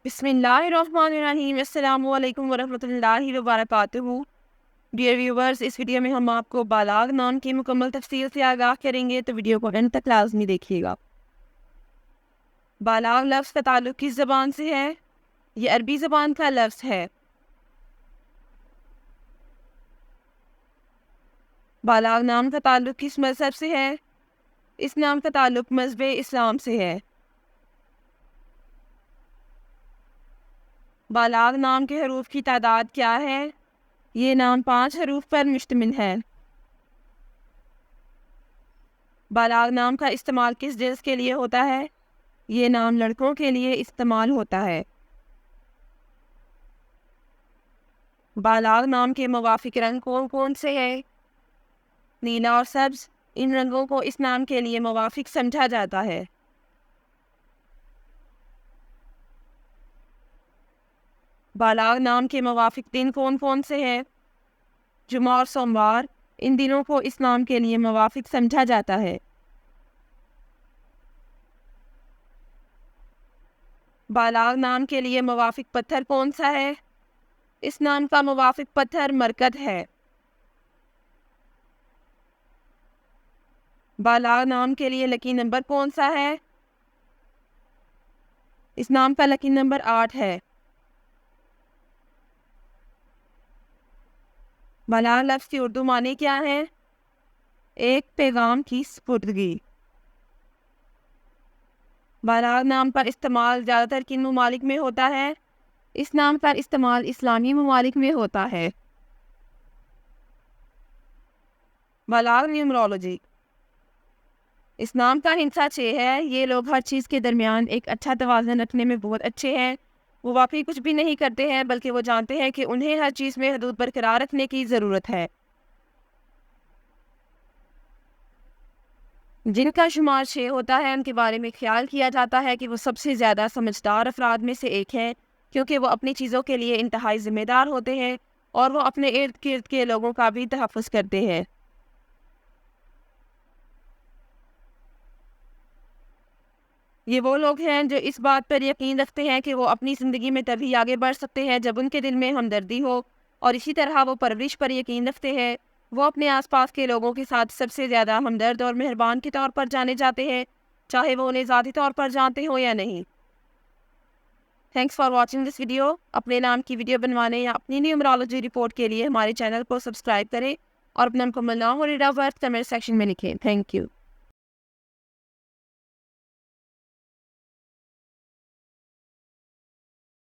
بسم اللہ الرحمن الرحیم۔ السلام علیکم ورحمۃ اللہ وبرکاتہ۔ ڈیئر ویورز، اس ویڈیو میں ہم آپ کو بالاغ نام کی مکمل تفصیل سے آگاہ کریں گے، تو ویڈیو کو اینڈ تک لازمی دیکھیے گا۔ بالاغ لفظ کا تعلق کس زبان سے ہے؟ یہ عربی زبان کا لفظ ہے۔ بالاغ نام کا تعلق کس مذہب سے ہے؟ اس نام کا تعلق مذہب اسلام سے ہے۔ بالاغ نام کے حروف کی تعداد کیا ہے؟ یہ نام 5 حروف پر مشتمل ہے۔ بالاغ نام کا استعمال کس جنس کے لیے ہوتا ہے؟ یہ نام لڑکوں کے لیے استعمال ہوتا ہے۔ بالاغ نام کے موافق رنگ کون کون سے ہیں؟ نیلا اور سبز، ان رنگوں کو اس نام کے لیے موافق سمجھا جاتا ہے۔ بالاغ نام کے موافق دن کون کون سے ہیں؟ جمعہ اور سوموار، ان دنوں کو اس نام کے لیے موافق سمجھا جاتا ہے۔ بالاغ نام کے لیے موافق پتھر کون سا ہے؟ اس نام کا موافق پتھر مرکد ہے۔ بالاغ نام کے لیے لکی نمبر کون سا ہے؟ اس نام کا لکی نمبر 8 ہے۔ بالاغ لفظ کی اردو معنی کیا ہے؟ ایک پیغام کی سپردگی۔ بالاغ نام کا استعمال زیادہ تر کن ممالک میں ہوتا ہے؟ اس نام کا استعمال اسلامی ممالک میں ہوتا ہے۔ بالاغ نیومرولوجی، اس نام کا ہندسہ 6 ہے۔ یہ لوگ ہر چیز کے درمیان ایک اچھا توازن رکھنے میں بہت اچھے ہیں۔ وہ واقعی کچھ بھی نہیں کرتے ہیں، بلکہ وہ جانتے ہیں کہ انہیں ہر چیز میں حدود برقرار رکھنے کی ضرورت ہے۔ جن کا شمار 6 ہوتا ہے، ان کے بارے میں خیال کیا جاتا ہے کہ وہ سب سے زیادہ سمجھدار افراد میں سے ایک ہیں، کیونکہ وہ اپنی چیزوں کے لیے انتہائی ذمہ دار ہوتے ہیں اور وہ اپنے ارد گرد کے لوگوں کا بھی تحفظ کرتے ہیں۔ یہ وہ لوگ ہیں جو اس بات پر یقین رکھتے ہیں کہ وہ اپنی زندگی میں تبھی آگے بڑھ سکتے ہیں جب ان کے دل میں ہمدردی ہو، اور اسی طرح وہ پرورش پر یقین رکھتے ہیں۔ وہ اپنے آس پاس کے لوگوں کے ساتھ سب سے زیادہ ہمدرد اور مہربان کے طور پر جانے جاتے ہیں، چاہے وہ انہیں ذاتی طور پر جانتے ہوں یا نہیں۔ Thanks for watching this video. اپنے نام کی ویڈیو بنوانے یا اپنی نیومرولوجی رپورٹ کے لیے ہمارے چینل کو سبسکرائب کریں اور اپنا مکمل نام اور date of birth comment section میں لکھیں۔ Thank you.